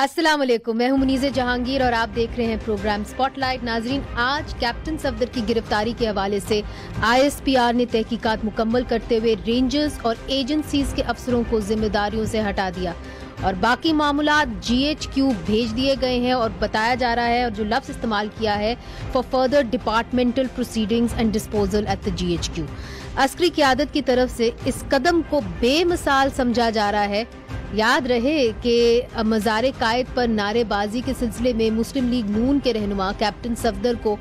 السلام علیکم، میں ہوں منیز جہانگیر اور آپ دیکھ رہے ہیں پروگرام سپاٹ لائٹ۔ ناظرین، آج کیپٹن صفدر کی گرفتاری کے حوالے سے ISPR نے تحقیقات مکمل کرتے ہوئے رینجرز اور ایجنسیز کے افسروں کو ذمہ داریوں سے ہٹا دیا اور باقی معاملات GHQ بھیج دیے گئے ہیں، اور بتایا جا رہا ہے اور جو لفظ استعمال کیا ہے for further departmental proceedings and disposal at the GHQ۔ عسکری قیادت کی طرف سے اس قدم کو بے مثال سمجھا جا رہا ہے۔ یاد رہے کہ مزار قائد پر نعرے بازی کے سلسلے میں مسلم لیگ نون کے رہنما کیپٹن صفدر کو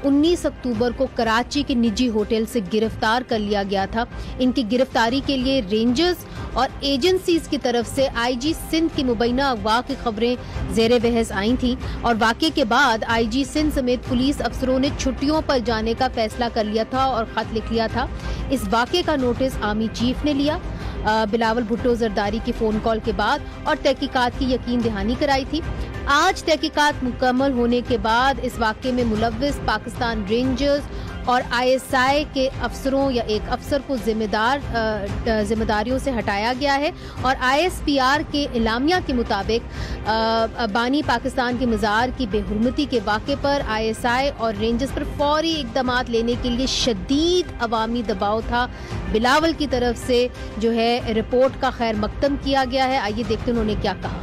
19 اکتوبر کو کراچی کے نجی ہوٹل سے گرفتار کر لیا گیا تھا۔ ان کی گرفتاری کے لیے رینجرز اور ایجنسیز کی طرف سے IG سندھ کی مبینہ اغوا کی خبریں زیر بحث آئی تھیں، اور واقعے کے بعد IG سندھ سمیت پولیس افسروں نے چھٹیوں پر جانے کا فیصلہ کر لیا تھا اور خط لکھ لیا تھا۔ اس واقعے کا نوٹس آرمی چیف نے لیا، بلاول بھٹو زرداری کی فون کال کے بعد، اور تحقیقات کی یقین دہانی کرائی تھی۔ آج تحقیقات مکمل ہونے کے بعد اس واقعے میں ملوث پاکستان رینجرز اور ISI کے افسروں یا ایک افسر کو ذمہ داریوں سے ہٹایا گیا ہے، اور ISPR کے اعلامیہ کے مطابق بانی پاکستان کے مزار کی بے حرمتی کے واقعے پر ISI اور رینجرز پر فوری اقدامات لینے کے لیے شدید عوامی دباؤ تھا۔ بلاول کی طرف سے جو ہے رپورٹ کا خیر مقدم کیا گیا ہے، آئیے دیکھتے ہیں انہوں نے کیا کہا۔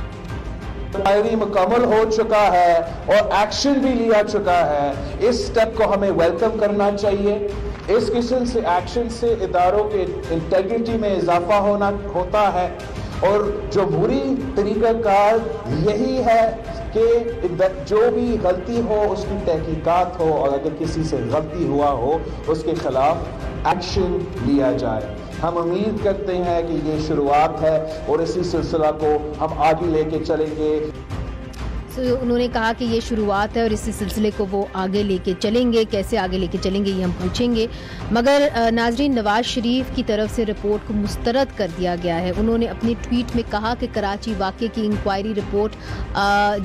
انکوائری مکمل ہو چکا ہے اور ایکشن بھی لیا چکا ہے، اس سٹیپ کو ہمیں ویلکم کرنا چاہیے۔ اس قسم سے ایکشن سے اداروں کے انٹیگریٹی میں اضافہ ہوتا ہے، اور جمہوری طریقہ کار یہی ہے کہ جو بھی غلطی ہو اس کی تحقیقات ہو، اور اگر کسی سے غلطی ہوا ہو اس کے خلاف ایکشن لیا جائے۔ ہم امید کرتے ہیں کہ یہ شروعات ہے اور اسی سلسلہ کو ہم آگے لے کے چلیں گے۔ انہوں نے کہا کہ یہ شروعات ہے اور اسی سلسلے کو وہ آگے لے کے چلیں گے۔ کیسے آگے لے کے چلیں گے یہ ہم پوچھیں گے، مگر ناظرین، نواز شریف کی طرف سے رپورٹ کو مسترد کر دیا گیا ہے۔ انہوں نے اپنی ٹویٹ میں کہا کہ کراچی واقعے کی انکوائری رپورٹ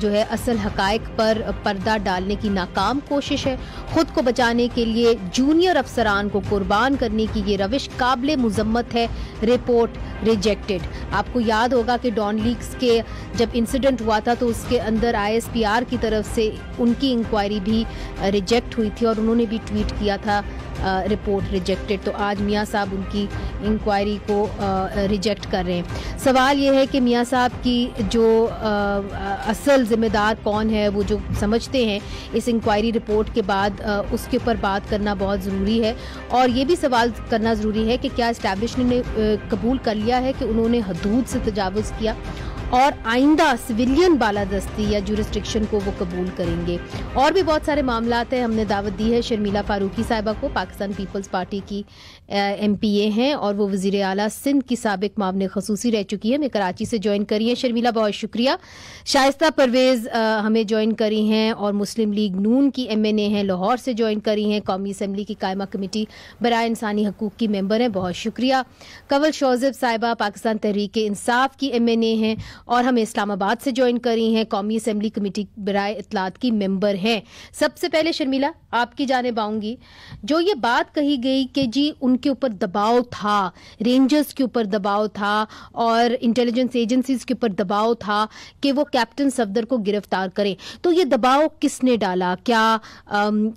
جو ہے اصل حقائق پر پردہ ڈالنے کی ناکام کوشش ہے۔ خود کو بچانے کے لیے جونیئر افسران کو قربان کرنے کی یہ روش قابل مذمت ہے۔ Report rejected. آپ کو یاد ہوگا کہ ڈان لیکس کے جب انسیڈنٹ ہوا تھا تو اس کے اندر ISPR کی طرف سے ان کی انکوائری بھی ریجیکٹ ہوئی تھی، اور انہوں نے بھی ٹویٹ کیا تھا رپورٹ ریجیکٹڈ۔ تو آج میاں صاحب ان کی انکوائری کو ریجیکٹ کر رہے ہیں۔ سوال یہ ہے کہ میاں صاحب کی جو اصل ذمہ دار کون ہے، وہ جو سمجھتے ہیں اس انکوائری رپورٹ کے بعد اس کے اوپر بات کرنا بہت ضروری ہے، اور یہ بھی سوال کرنا ضروری ہے کہ کیا اسٹیبلشمنٹ نے قبول کر لیا ہے کہ انہوں نے حدود سے تجاوز کیا، اور آئندہ سویلین بالادستی یا جورسڈکشن کو وہ قبول کریں گے۔ اور بھی بہت سارے معاملات ہیں۔ ہم نے دعوت دی ہے شرمیلا فاروقی صاحبہ کو، پاکستان پیپلز پارٹی کی MPA ہیں اور وہ وزیر اعلیٰ سندھ کی سابق معاون خصوصی رہ چکی ہیں۔ ہمیں کراچی سے جوائن کری ہیں شرمیلا، بہت شکریہ۔ شائستہ پرویز ہمیں جوائن کری ہیں اور مسلم لیگ نون کی MNA ہیں، لاہور سے جوائن کری ہیں، قومی اسمبلی کی قائمہ کمیٹی برائے انسانی حقوق کی ممبر ہیں، بہت شکریہ۔ کنول شوذب صاحبہ پاکستان تحریک انصاف کی MNA ہیں اور ہمیں اسلام آباد سے جوائن کری ہیں، قومی اسمبلی کمیٹی برائے اطلاعات کی ممبر ہیں۔ سب سے پہلے شرمیلا آپ کی جانب آؤں گی، جو یہ بات کہی گئی کہ جی ان کے اوپر دباؤ تھا، رینجرز کے اوپر دباؤ تھا اور انٹیلیجنس ایجنسیز کے اوپر دباؤ تھا کہ وہ کیپٹن صفدر کو گرفتار کریں، تو یہ دباؤ کس نے ڈالا؟ کیا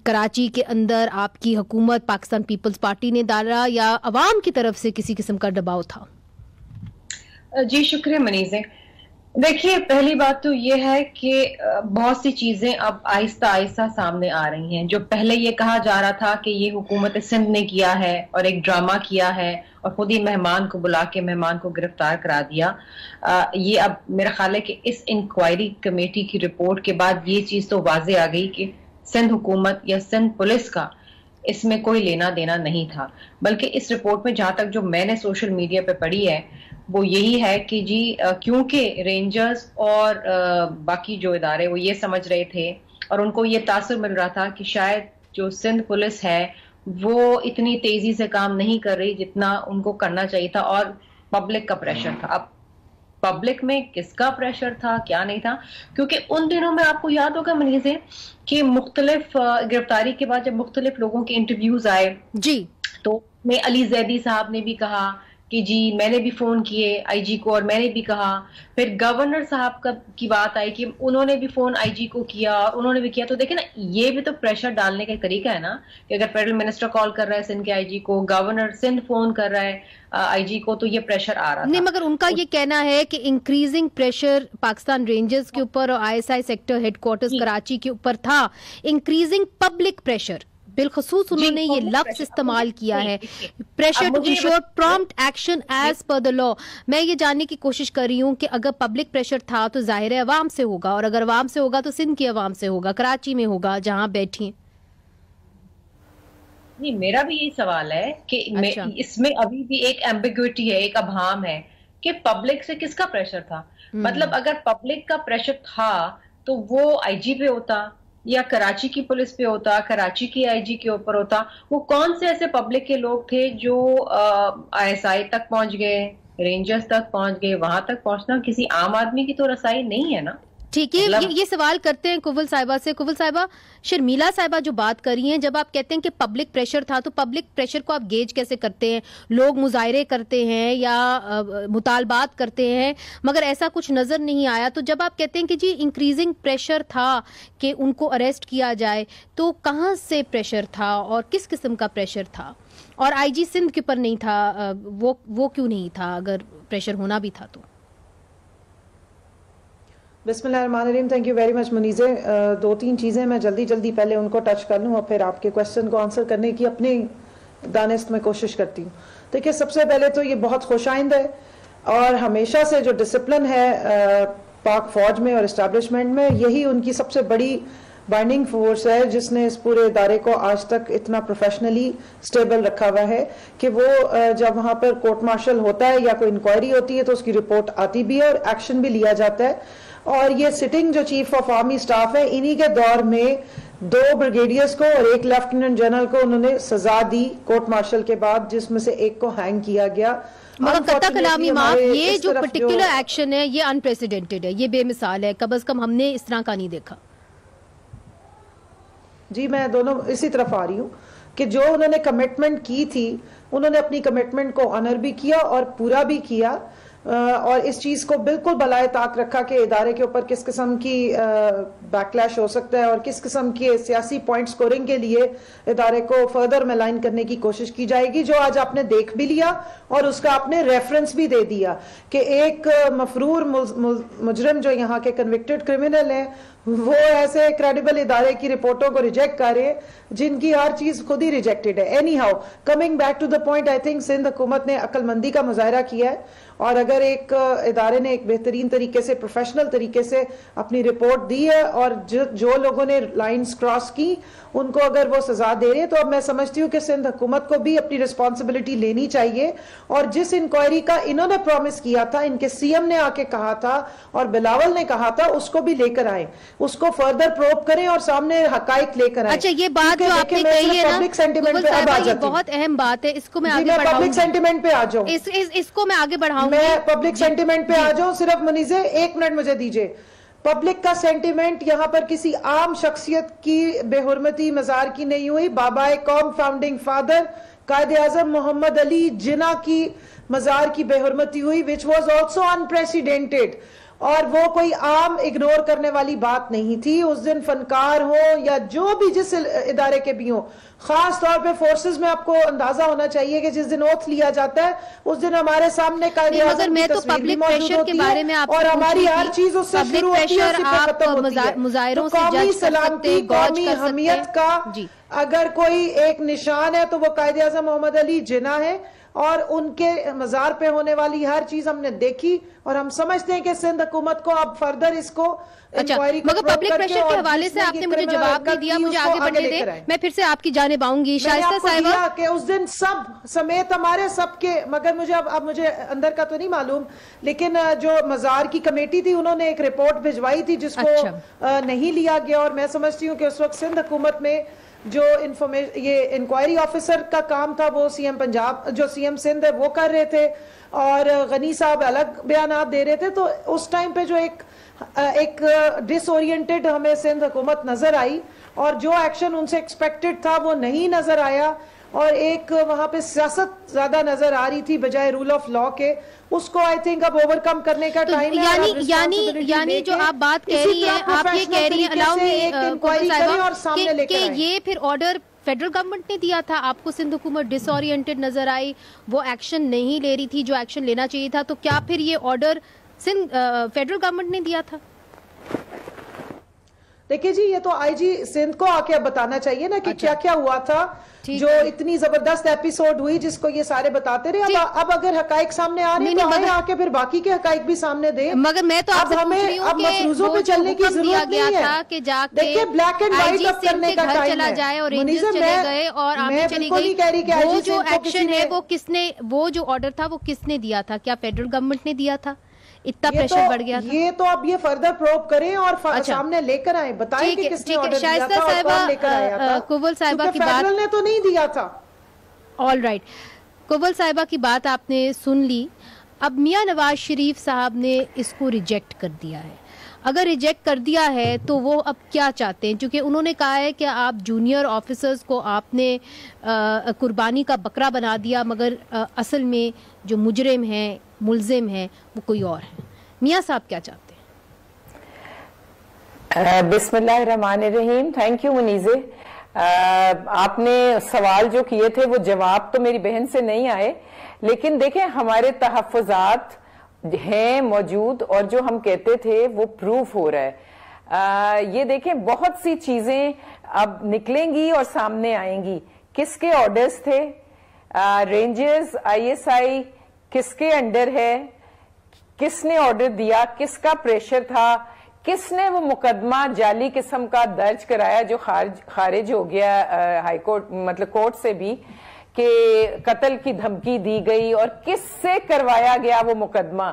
کراچی کے اندر آپ کی حکومت پاکستان پیپلز پارٹی نے ڈالا یا عوام کی طرف سے کسی قسم کا دباؤ تھا؟ جی شکریہ منیزے۔ دیکھیے، پہلی بات تو یہ ہے کہ بہت سی چیزیں اب آہستہ آہستہ سامنے آ رہی ہیں۔ جو پہلے یہ کہا جا رہا تھا کہ یہ حکومت سندھ نے کیا ہے اور ایک ڈرامہ کیا ہے اور خود ہی مہمان کو بلا کے مہمان کو گرفتار کرا دیا، یہ اب میرا خیال ہے کہ اس انکوائری کمیٹی کی رپورٹ کے بعد یہ چیز تو واضح آ گئی کہ سندھ حکومت یا سندھ پولیس کا اس میں کوئی لینا دینا نہیں تھا، بلکہ اس رپورٹ میں جہاں تک جو میں نے سوشل میڈیا پہ پڑھی ہے وہ یہی ہے کہ جی کیونکہ رینجرز اور باقی جو ادارے وہ یہ سمجھ رہے تھے اور ان کو یہ تاثر مل رہا تھا کہ شاید جو سندھ پولیس ہے وہ اتنی تیزی سے کام نہیں کر رہی جتنا ان کو کرنا چاہیے تھا، اور پبلک کا پریشر تھا۔ اب پبلک میں کس کا پریشر تھا، کیا نہیں تھا، کیونکہ ان دنوں میں آپ کو یاد ہوگا منیزے کہ مختلف گرفتاری کے بعد جب مختلف لوگوں کے انٹرویوز آئے جی، تو میں علی زیدی صاحب نے بھی کہا کہ جی میں نے بھی فون کیے آئی جی کو اور میں نے بھی کہا. پھر گورنر صاحب کی بات آئی کہ انہوں نے بھی فون آئی جی کو کیا اور انہوں نے بھی کیا. تو دیکھیں نا, یہ بھی تو پریشر ڈالنے کا طریقہ ہے نا, کہ اگر فیڈرل منسٹر کال کر رہا ہے سندھ کے آئی جی کو, گورنر سندھ فون کر رہا ہے آئی جی کو, تو یہ پریشر آ رہا نہیں. مگر ان کا یہ کہنا ہے کہ انکریزنگ پریشر پاکستان رینجرز کے اوپر اور I S I sector headquarters Karachi کے اوپر تھا, انکریزنگ پبلک پریشر. بالخصوص انہوں نے یہ لفظ استعمال کیا ہے, pressure to ensure prompt action as per the law. میں یہ جاننے کی کوشش کر رہی ہوں کہ اگر پبلک پریشر تھا تو ظاہر ہے عوام سے ہوگا, اور اگر عوام سے ہوگا تو سندھ کی عوام سے ہوگا, کراچی میں ہوگا جہاں بیٹھی. نہیں, میرا بھی یہی سوال ہے کہ اس میں ابھی بھی ایک ایمبیگوٹی ہے, ایک ابہام ہے کہ پبلک سے کس کا پریشر تھا. مطلب اگر پبلک کا پریشر تھا تو وہ آئی جی پہ ہوتا یا کراچی کی پولیس پہ ہوتا, کراچی کی آئی جی کے اوپر ہوتا. وہ کون سے ایسے پبلک کے لوگ تھے جو آئی ایس آئی تک پہنچ گئے, رینجرز تک پہنچ گئے؟ وہاں تک پہنچنا کسی عام آدمی کی تو رسائی نہیں ہے نا. ٹھیک ہے, یہ سوال کرتے ہیں کوول صاحبہ سے. کوول صاحبہ, شرمیلا صاحبہ جو بات کر رہی ہیں, جب آپ کہتے ہیں کہ پبلک پریشر تھا تو پبلک پریشر کو آپ گیج کیسے کرتے ہیں؟ لوگ مظاہرے کرتے ہیں یا مطالبات کرتے ہیں مگر ایسا کچھ نظر نہیں آیا. تو جب آپ کہتے ہیں کہ جی انکریزنگ پریشر تھا کہ ان کو اریسٹ کیا جائے, تو کہاں سے پریشر تھا اور کس قسم کا پریشر تھا؟ اور آئی جی سندھ کے اوپر نہیں تھا, وہ کیوں نہیں تھا اگر پریشر ہونا بھی تھا تو؟ بسم اللہ الرحمن الرحیم. Thank you very much Munizae. 2-3 چیزیں میں جلدی پہلے ان کو ٹچ کر لوں اور پھر آپ کے کوشچن کو آنسر کرنے کی اپنی دانست میں کوشش کرتی ہوں. دیکھیے, سب سے پہلے تو یہ بہت خوش آئند ہے, اور ہمیشہ سے جو ڈسپلن ہے پاک فوج میں اور اسٹیبلشمنٹ میں, یہی ان کی سب سے بڑی بائنڈنگ فورس ہے جس نے اس پورے ادارے کو آج تک اتنا پروفیشنلی سٹیبل رکھا ہوا ہے کہ وہ جب وہاں پر کورٹ مارشل ہوتا ہے یا کوئی انکوائری ہوتی ہے تو اس کی رپورٹ آتی بھی ہے اور ایکشن بھی لیا جاتا ہے. اور یہ سٹنگ جو چیف آف آرمی سٹاف ہے, انہی کے دور میں 2 بریگیڈیئرز کو اور 1 لیفٹیننٹ جنرل کو انہوں نے سزا دی کورٹ مارشل کے بعد, جس میں سے 1 کو ہینگ کیا گیا. مگر قطع کلامی معاف, یہ جو پرٹیکولر ایکشن ہے یہ انپریسیڈنٹڈ ہے, یہ بے مثال ہے, کم از کم ہم نے اس طرح کا نہیں دیکھا. جی, میں دونوں اسی طرف آ رہی ہوں کہ جو انہوں نے کمٹمنٹ کی تھی, انہوں نے اپنی کمٹمنٹ کو آنر بھی کیا اور پورا بھی کیا, اور اس چیز کو بالکل بلائے طاق رکھا کہ ادارے کے اوپر کس قسم کی بیکلیش ہو سکتا ہے اور کس قسم کے سیاسی پوائنٹ سکورنگ کے لیے ادارے کو فردر ملائن کرنے کی کوشش کی جائے گی, جو آج آپ نے دیکھ بھی لیا اور اس کا آپ نے ریفرنس بھی دے دیا کہ ایک مفرور مجرم جو یہاں کے کنوکٹڈ کرمنل ہیں وہ ایسے کریڈیبل ادارے کی رپورٹوں کو ریجیکٹ کر رہے ہیں جن کی ہر چیز خود ہی ریجیکٹڈ ہے. Anyhow, coming back to the point, I think Sindh حکومت نے عقل مندی کا مظاہرہ کیا ہے, اور اگر ایک ادارے نے ایک بہترین طریقے سے پروفیشنل طریقے سے اپنی رپورٹ دی ہے اور جو لوگوں نے لائنز کراس کی ان کو اگر وہ سزا دے رہے ہیں, تو اب میں سمجھتی ہوں کہ سندھ حکومت کو بھی اپنی رسپانسبلٹی لینی چاہیے, اور جس انکوائری کا انہوں نے پرومس کیا تھا, ان کے سی ایم نے آ کے کہا تھا اور بلاول نے کہا تھا, اس کو بھی لے کر آئیں, اس کو فردر پروب کریں اور سامنے حقائق لے کر آئیں. اچھا, یہ بات جو آپ نے کہی ہے نا, یہ بہت اہم بات ہے, اس کو میں آگے بڑھاؤں. پبلک سینٹیمنٹ پہ آ جاؤں, اس کو میں آگے بڑھاؤں, میں پبلک سینٹیمنٹ پہ آ جاؤں. صرف منیزے 1 منٹ مجھے دیجئے. پبلک کا سینٹیمنٹ یہاں پر کسی عام شخصیت کی بے حرمتی مزار کی نہیں ہوئی. بابا قوم, فاؤنڈنگ فادر, قائد اعظم محمد علی جناح کی مزار کی بے حرمتی ہوئی, which was also unprecedented, اور وہ کوئی عام اگنور کرنے والی بات نہیں تھی. اس دن فنکار ہوں یا جو بھی جس ادارے کے بھی ہوں, خاص طور پہ فورسز میں آپ کو اندازہ ہونا چاہیے کہ جس دن اوتھ لیا جاتا ہے اس دن ہمارے سامنے قائد اعظم کی تصویر بھی موجود ہوتی ہے, اور ہماری ہر چیز اس سے شروع ہوتی ہے, اس سے ختم ہوتی ہے. تو قومی سلامتی, قومی حمیت کا اگر کوئی ایک نشان ہے تو وہ قائد اعظم محمد علی جناح ہے, اور ان کے مزار پہ ہونے والی ہر چیز ہم نے دیکھی, اور ہم سمجھتے ہیں کہ سندھ حکومت کو اب فردر اس کو انکوائری مگر پبلک پریشر کے حوالے سے آپ نے مجھے جواب نہیں دیا, مجھے آگے بڑھنے دیں, میں پھر سے آپ کی جانب آؤں گی. شائستہ صاحبہ, کہ اس دن سب سمیت ہمارے سب کے, مگر مجھے اندر کا تو نہیں معلوم, لیکن جو مزار کی کمیٹی تھی انہوں نے ایک رپورٹ بھجوائی تھی جس کو نہیں لیا گیا, اور میں سمجھتی ہوں کہ اس وقت سندھ حکومت میں جو یہ انکوائری آفیسر کا کام تھا وہ سی ایم پنجاب, جو سی ایم سندھ ہے وہ کر رہے تھے, اور غنی صاحب الگ بیانات دے رہے تھے. تو اس ٹائم پہ جو ایک ڈس اورینٹڈ ہمیں سندھ حکومت نظر آئی اور جو ایکشن ان سے ایکسپیکٹڈ تھا وہ نہیں نظر آیا, اور ایک وہاں پہ سیاست زیادہ نظر آ رہی تھی بجائے رول آف لا کے, اس کو آئی تھنک اب اوور کم کرنے کا ٹائم ہے. یعنی جو آپ بات کہہ رہی ہیں, آپ یہ کہہ رہی ہیں علاوہ کہ یہ پھر آرڈر فیڈرل گورنمنٹ نے دیا تھا, آپ کو سندھ حکومت ڈس اورینٹڈ نظر آئی, وہ ایکشن نہیں لے رہی تھی جو ایکشن لینا چاہیے تھا, تو کیا پھر یہ آرڈر فیڈرل گورنمنٹ نے دیا تھا؟ دیکھیے جی, یہ تو آئی جی سندھ کو آ کے اب بتانا چاہیے نا کہ کیا کیا ہوا تھا, جو اتنی زبردست ایپیسوڈ ہوئی جس کو یہ سارے بتاتے رہے. اب اگر حقائق سامنے آ رہے ہیں تو آ کے پھر باقی کے حقائق بھی سامنے دیں. مگر میں تو آپ سے پوچھ رہی ہوں کہ مفروضوں پہ چلنے کی ضرورت نہیں ہے. دیکھیے بلیک اینڈ وائٹ اب کرنے کا ٹائم ہے. رینجرز چلے گئے اور آرمی چلی گئی, وہ جو ایکشن ہے وہ کس نے, وہ جو آرڈر تھا وہ کس نے دیا تھا؟ کیا فیڈرل گورنمنٹ نے دیا تھا؟ اتنا پریشر بڑھ گیا تھا. یہ تو اب یہ فردر پروب کریں اور سامنے لے کر آئیں, بتائیں کہ کس نے آرڈر دیا تھا اور کون لے کر آیا تھا. کوول صاحبہ کی بات, فیڈرل نے تو نہیں دیا تھا. آل رائٹ, کوول صاحبہ کی بات آپ نے سن لی. اب میاں نواز شریف صاحب نے اس کو ریجیکٹ کر دیا ہے. اگر ریجیکٹ کر دیا ہے تو وہ اب کیا چاہتے ہیں؟ کیونکہ انہوں نے کہا ہے کہ آپ جونیئر آفیسرز کو آپ نے قربانی کا بکرا بنا دیا, مگر اصل میں جو مجرم ہیں, ملزم ہیں, وہ کوئی اور ہیں. میاں صاحب کیا چاہتے ہیں؟ بسم اللہ الرحمن الرحیم. Thank you Munizae. آپ نے سوال جو کیے تھے وہ جواب تو میری بہن سے نہیں آئے, لیکن دیکھیں ہمارے تحفظات ہیں موجود اور جو ہم کہتے تھے وہ پروف ہو رہا ہے. یہ دیکھیں بہت سی چیزیں اب نکلیں گی اور سامنے آئیں گی. کس کے آرڈرز تھے, رینجرز, آئی ایس آئی کس کے انڈر ہے, کس نے آرڈر دیا, کس کا پریشر تھا, کس نے وہ مقدمہ جعلی قسم کا درج کرایا جو خارج ہو گیا ہائی کورٹ, مطلب کورٹ سے بھی, کہ قتل کی دھمکی دی گئی, اور کس سے کروایا گیا وہ مقدمہ.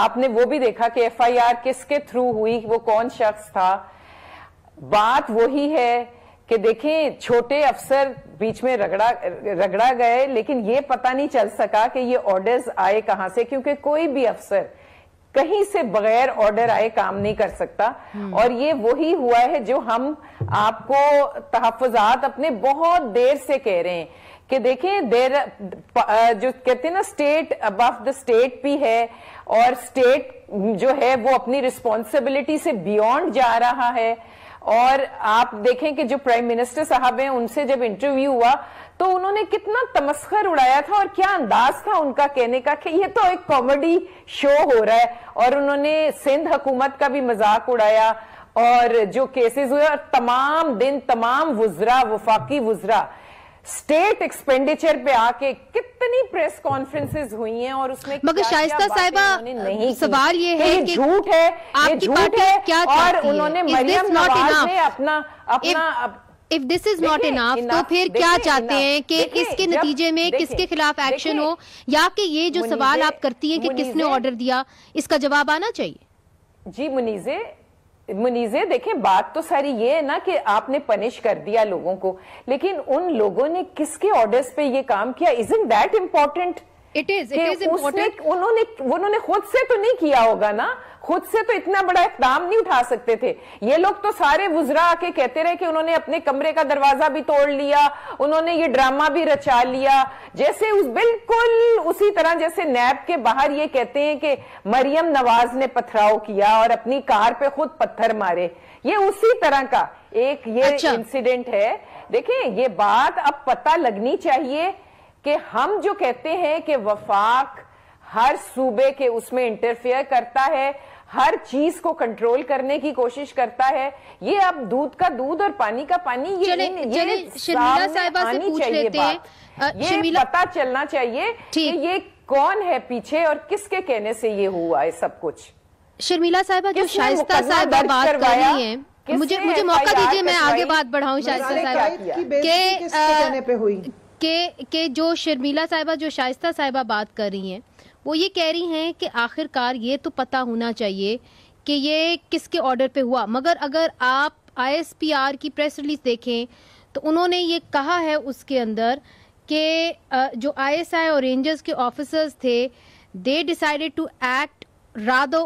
آپ نے وہ بھی دیکھا کہ ایف آئی آر کس کے تھرو ہوئی, وہ کون شخص تھا. بات وہی ہے کہ دیکھیں چھوٹے افسر بیچ میں رگڑا گئے, لیکن یہ پتہ نہیں چل سکا کہ یہ آرڈرز آئے کہاں سے, کیونکہ کوئی بھی افسر کہیں سے بغیر آرڈر آئے کام نہیں کر سکتا. اور یہ وہی ہوا ہے جو ہم آپ کو تحفظات اپنے بہت دیر سے کہہ رہے ہیں کہ دیکھیں جو کہتے ہیں نا اسٹیٹ ابو دا اسٹیٹ بھی ہے, اور اسٹیٹ جو ہے وہ اپنی رسپانسبلٹی سے بیونڈ جا رہا ہے. اور آپ دیکھیں کہ جو پرائم منسٹر صاحب ہیں, ان سے جب انٹرویو ہوا تو انہوں نے کتنا تمسخر اڑایا تھا, اور کیا انداز تھا ان کا کہنے کا کہ یہ تو ایک کامیڈی شو ہو رہا ہے. اور انہوں نے سندھ حکومت کا بھی مذاق اڑایا, اور جو کیسز ہوئے, اور تمام دن تمام وزراء, وفاقی وزراء اسٹیٹ ایکسپینڈیچر پہ آ کے کتنی پریس کانفرنسز ہوئی ہیں, اور اس میں مگر شائستہ صاحبہ سوال یہ ہے کہ جھوٹ ہے, آپ کی پارٹی کیا چاہتی ہے؟ اور انہوں نے مریم نواز نے اپنا if this is not enough تو پھر کیا چاہتے ہیں کہ اس کے نتیجے میں کس کے خلاف ایکشن ہو, یا کہ یہ جو سوال آپ کرتی ہیں کہ کس نے آرڈر دیا, اس کا جواب آنا چاہیے؟ جی منیزے دیکھیں بات تو ساری یہ ہے نا کہ آپ نے پنش کر دیا لوگوں کو, لیکن ان لوگوں نے کس کے آرڈرز پہ یہ کام کیا, isn't that important? It is important. انہوں نے خود سے تو نہیں کیا ہوگا نا, خود سے تو اتنا بڑا اقدام نہیں اٹھا سکتے تھے. یہ لوگ تو سارے وزراء آ کے کہتے رہے کہ انہوں نے اپنے کمرے کا دروازہ بھی توڑ لیا, انہوں نے یہ ڈرامہ بھی رچا لیا, جیسے بالکل اسی طرح جیسے نیب کے باہر یہ کہتے ہیں کہ مریم نواز نے پتھراؤ کیا اور اپنی کار پہ خود پتھر مارے. یہ اسی طرح کا ایک یہ انسیڈنٹ ہے. دیکھیں یہ بات اب پتہ لگنی چاہیے کہ ہم جو کہتے ہیں کہ وفاق ہر صوبے کے اس میں انٹرفیئر کرتا ہے, ہر چیز کو کنٹرول کرنے کی کوشش کرتا ہے, یہ اب دودھ کا دودھ اور پانی کا پانی, یہ شرمیلا صاحبہ سے پوچھ لیتے ہیں, یہ پتہ چلنا چاہیے کہ یہ کون ہے پیچھے اور کس کے کہنے سے یہ ہوا ہے سب کچھ. شرمیلا صاحبہ جو شائستہ صاحبہ بات کر رہی ہیں, مجھے موقع دیجئے میں آگے بات بڑھاؤں شائستہ صاحبہ, کہ جو شرمیلا صاحبہ جو شائستہ صاحبہ بات کر رہی ہیں, وہ یہ کہہ رہی ہیں کہ آخر کار یہ تو پتہ ہونا چاہیے کہ یہ کس کے آرڈر پہ ہوا. مگر اگر آپ آئی ایس پی آر کی پریس ریلیز دیکھیں تو انہوں نے یہ کہا ہے اس کے اندر کہ جو آئی ایس آئی اور رینجرز کے آفیسرز تھے they decided to act rather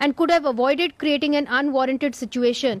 and could have avoided creating an unwarranted situation,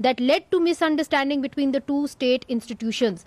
that led to misunderstanding between the two state institutions.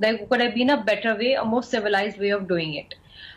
There could have been a better way, a more civilized way of doing it.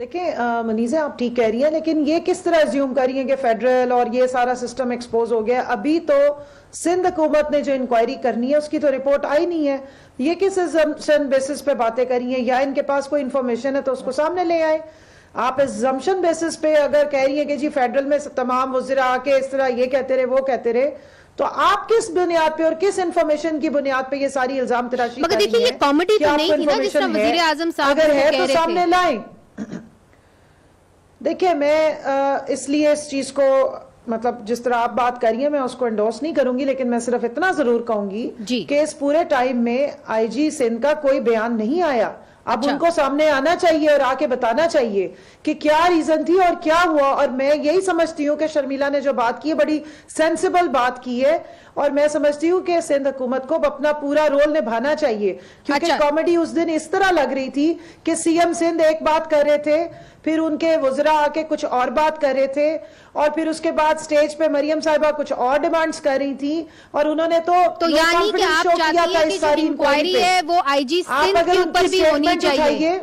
دیکھیں منیزہ آپ ٹھیک کہہ رہی ہیں، لیکن یہ کس طرح ایزیوم کر رہی ہیں کہ فیڈرل اور یہ سارا سسٹم ایکسپوز ہو گیا؟ ابھی تو سندھ حکومت نے جو انکوائری کرنی ہے اس کی تو رپورٹ آئی نہیں ہے. یہ کس ایزمپشن بیسس پہ باتیں کر رہی ہیں؟ یا ان کے پاس کوئی انفارمیشن ہے تو اس کو سامنے لے آئے. آپ ایزمپشن بیسس پہ اگر کہہ رہی ہیں کہ جی فیڈرل میں تمام وزراء آ کے اس طرح یہ کہتے رہے وہ کہتے رہے، تو آپ کس بنیاد پہ اور کس انفارمیشن کی بنیاد پہ یہ ساری الزام تراشی کر رہی ہیں؟ مگر دیکھیں یہ کامیڈی تو نہیں تھی نا جس طرح وزیر اعظم صاحب اگر ہے کہہ تو رہے سامنے تھے. لائیں. دیکھیں میں اس لیے اس چیز کو مطلب جس طرح آپ بات کر رہی ہیں میں اس کو انڈورس نہیں کروں گی، لیکن میں صرف اتنا ضرور کہوں گی کہ اس پورے ٹائم میں آئی جی سندھ کا کوئی بیان نہیں آیا. اب ان کو سامنے آنا چاہیے اور آ کے بتانا چاہیے کہ کیا ریزن تھی اور کیا ہوا. اور میں یہی سمجھتی ہوں کہ شرمیلا نے جو بات کی ہے بڑی سینسیبل بات کی ہے، اور میں سمجھتی ہوں کہ سندھ حکومت کو اپنا پورا رول نبھانا چاہیے، کیونکہ کامیڈی اس دن اس طرح لگ رہی تھی کہ سی ایم سندھ ایک بات کر رہے تھے، پھر ان کے وزراء آ کے کچھ اور بات کر رہے تھے، اور پھر اس کے بعد سٹیج پہ مریم صاحبہ کچھ اور ڈیمانڈز کر رہی تھی، اور انہوں نے تو یعنی کہ آپ چاہتی ہیں کہ جو انکوائری ہے وہ آئی جی سندھ کے اوپر بھی ہونی چاہیے.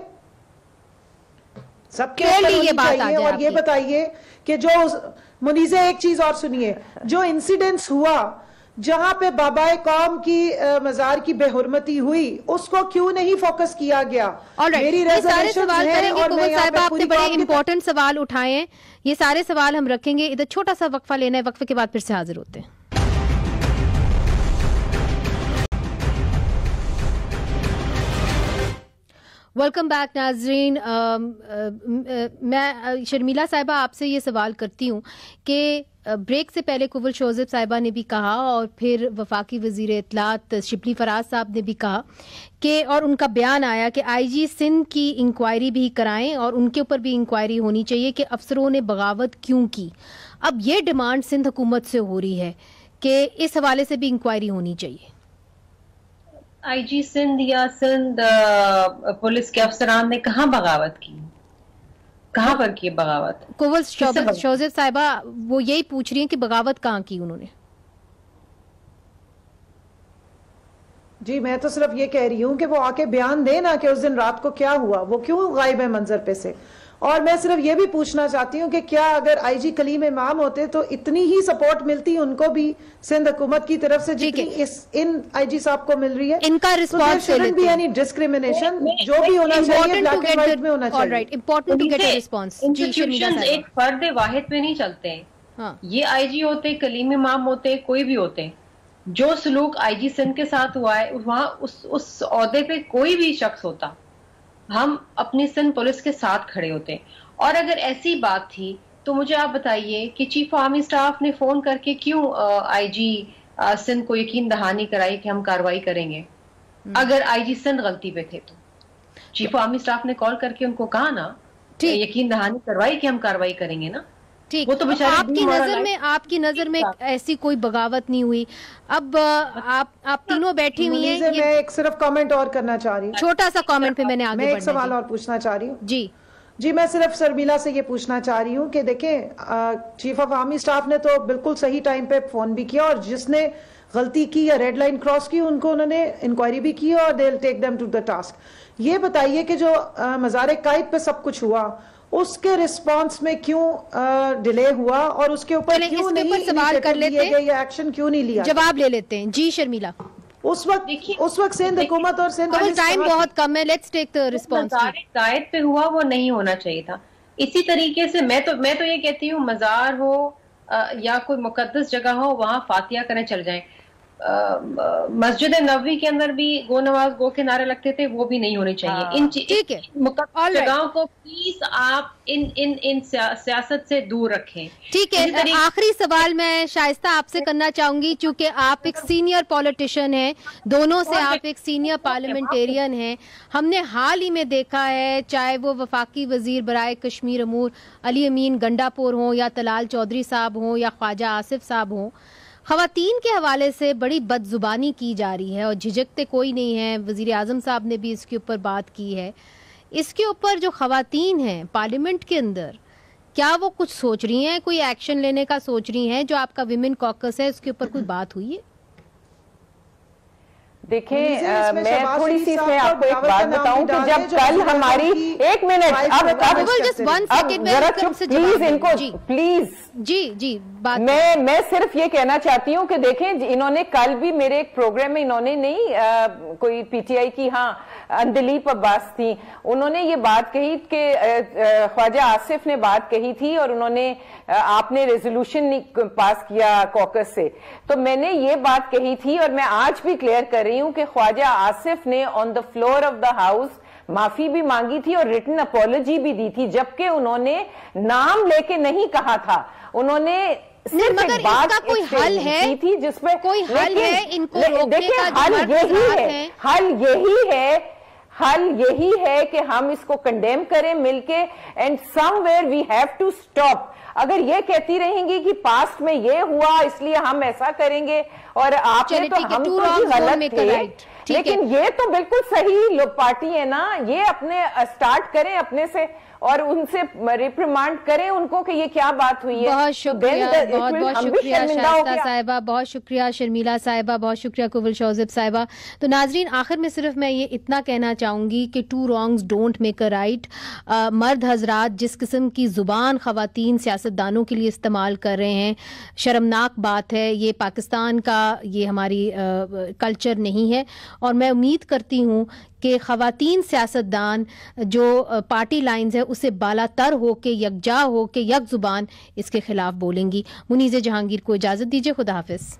سب کے اوپر ہونی چاہیے. اور یہ بتائیے کہ جو منیزہ ایک چیز اور سنیے، جو انسیڈنٹس ہوا جہاں پہ بابائے قوم کی مزار کی بے حرمتی ہوئی اس کو کیوں نہیں فوکس کیا گیا؟ میری ریزرویشن ہے. اور میں صاحبہ آپ نے بڑے امپورٹنٹ سوال اٹھائے ہیں، یہ سارے سوال ہم رکھیں گے. ادھر چھوٹا سا وقفہ لینا ہے، وقفے کے بعد پھر سے حاضر ہوتے ہیں. ویلکم بیک ناظرین. میں شرمیلا صاحبہ آپ سے یہ سوال کرتی ہوں کہ بریک سے پہلے قوت شوذب صاحبہ نے بھی کہا اور پھر وفاقی وزیر اطلاعات شبلی فراز صاحب نے بھی کہا کہ، اور ان کا بیان آیا کہ آئی جی سندھ کی انکوائری بھی کرائیں اور ان کے اوپر بھی انکوائری ہونی چاہیے کہ افسروں نے بغاوت کیوں کی. اب یہ ڈیمانڈ سندھ حکومت سے ہو رہی ہے کہ اس حوالے سے بھی انکوائری ہونی چاہیے. آئی جی سندھ یا سندھ پولیس کے افسران نے کہاں بغاوت کی؟ کہاں پر کی بغاوت؟ قوت شوذب صاحبہ وہ یہی پوچھ رہی ہیں کہ بغاوت کہاں کی انہوں نے. جی میں تو صرف یہ کہہ رہی ہوں کہ وہ آ کے بیان دے نا کہ اس دن رات کو کیا ہوا، وہ کیوں غائب ہے منظر پہ سے. اور میں صرف یہ بھی پوچھنا چاہتی ہوں کہ کیا اگر آئی جی کلیم امام ہوتے تو اتنی ہی سپورٹ ملتی ان کو بھی سندھ حکومت کی طرف سے جتنی ان آئی جی صاحب کو مل رہی ہے؟ ان کا رسپانس لے لیتے ہیں. ڈسکریمنیشن جو بھی ہونا چاہیے بلیک اینڈ وائٹ میں ہونا چاہیے. Important to get a response. Institutions ایک فرد واحد پہ نہیں چلتے ہیں. یہ آئی جی ہوتے، کلیم امام ہوتے، کوئی بھی ہوتے، جو سلوک آئی جی سندھ کے ساتھ ہوا ہے وہاں اس عہدے پہ کوئی بھی شخص ہوتا، ہم اپنی سندھ پولیس کے ساتھ کھڑے ہوتے. اور اگر ایسی بات تھی تو مجھے آپ بتائیے کہ چیف آرمی سٹاف نے فون کر کے کیوں آئی جی سندھ کو یقین دہانی کرائی کہ ہم کاروائی کریں گے؟ اگر آئی جی سندھ غلطی پہ تھے تو چیف آرمی سٹاف نے کال کر کے ان کو کہا نا، یقین دہانی کروائی کہ ہم کاروائی کریں گے نا. وہ تو آپ کی نظر میں ایسی کوئی بغاوت نہیں ہوئی. اب آپ تینوں بیٹھی ہوئی ہیں. میں ایک صرف کامنٹ اور کرنا چاہ رہی ہوں، چھوٹا سا کامنٹ پہ میں نے آگے ایک سوال اور پوچھنا چاہ رہی ہوں. جی میں صرف شرمیلا سے یہ پوچھنا چاہ رہی ہوں کہ دیکھیں چیف آف آرمی سٹاف نے تو بالکل صحیح ٹائم پہ فون بھی کیا، اور جس نے غلطی کی یا ریڈ لائن کراس کی ان کو انہوں نے انکوائری بھی کی اور they'll take them to the task. یہ بتائیے کہ جو مزار قائد پہ سب کچھ ہوا اس کے رسپانس میں کیوں ڈیلے ہوا اور اس کے اوپر کیوں نہیں سوال کر لیتے ہیں یا ایکشن کیوں نہیں لیا؟ جواب لے لیتے ہیں. جی شرمیلا. اس وقت سندھ حکومت اور سندھ ٹائم بہت کم ہے، لیٹس ٹیک دی رسپانس. مزار قائد پہ ہوا وہ نہیں ہونا چاہیے تھا. اسی طریقے سے میں تو یہ کہتی ہوں مزار ہو یا کوئی مقدس جگہ ہو وہاں فاتحہ کرنے چل جائیں. مسجد نبوی کے اندر بھی گو نواز گو کے نعرے لگتے تھے، وہ بھی نہیں ہونے چاہیے. ان مقدس جگہوں کو پلیز آپ ان سیاست سے دور رکھیں. ٹھیک ہے. آخری سوال میں شائستہ آپ سے کرنا چاہوں گی، چونکہ آپ ایک سینئر پولیٹیشین ہیں، دونوں سے آپ ایک سینئر پارلیمنٹیرین ہیں. ہم نے حال ہی میں دیکھا ہے چاہے وہ وفاقی وزیر برائے کشمیر امور علی امین گنڈا پور ہوں یا طلال چودھری صاحب ہوں یا خواجہ آصف صاحب ہوں، خواتین کے حوالے سے بڑی بد زبانی کی جا رہی ہے اور جھجکتے کوئی نہیں ہیں. وزیر اعظم صاحب نے بھی اس کے اوپر بات کی ہے. اس کے اوپر جو خواتین ہیں پارلیمنٹ کے اندر، کیا وہ کچھ سوچ رہی ہیں، کوئی ایکشن لینے کا سوچ رہی ہیں؟ جو آپ کا ویمن کوکس ہے اس کے اوپر کوئی بات ہوئی ہے؟ دیکھیں میں تھوڑی سی میں آپ کو ایک بات بتاؤں کہ جب کل ہماری ایک منٹ پلیز ان کو پلیز جی میں صرف یہ کہنا چاہتی ہوں کہ دیکھیں انہوں نے کل بھی میرے ایک پروگرام میں انہوں نے نہیں کوئی پی ٹی آئی کی اندلیپ عباس تھی, انہوں نے یہ بات کہی کہ خواجہ آصف نے بات کہی تھی اور انہوں نے آپ نے ریزولوشن پاس کیا کوکس سے, تو میں نے یہ بات کہی تھی اور میں آج بھی کلیئر کر رہی ہوں کہ خواجہ آصف نے on the floor of the house معافی بھی مانگی تھی اور ریٹن اپولوجی بھی دی تھی, جبکہ انہوں نے نام لے کے نہیں کہا تھا, انہوں نے مگر اس کا کوئی حل ہے, جس پہ کوئی حل ہے ان کو روکنے کا؟ حل یہی ہے کہ ہم اس کو کنڈیم کریں مل کے, and somewhere we have to stop. اگر یہ کہتی رہیں گی کہ پاسٹ میں یہ ہوا اس لیے ہم ایسا کریں گے اور آپ نے تو ہم تو غلط تھے, لیکن یہ تو بالکل صحیح لوگ پارٹی ہے نا, یہ اپنے اسٹارٹ کریں اپنے سے اور ان سے ریپریمانڈ کریں ان کو کہ یہ کیا بات ہوئی ہے. بہت شکریہ, بہت شکریہ شائستہ صاحبہ, بہت شکریہ شرمیلا صاحبہ, بہت شکریہ کوول شوزب صاحبہ. تو ناظرین آخر میں صرف میں یہ اتنا کہنا چاہوں گی کہ two wrongs don't make a right. مرد حضرات جس قسم کی زبان خواتین سیاستدانوں کے لیے استعمال کر رہے ہیں, شرمناک بات ہے, یہ پاکستان کا یہ ہماری کلچر نہیں ہے, اور میں امید کرتی ہوں کہ خواتین سیاستدان جو پارٹی لائنز ہے اسے بالا تر ہو کے یکجا ہو کے یک زبان اس کے خلاف بولیں گی. منیزہ جہانگیر کو اجازت دیجیے, خدا حافظ.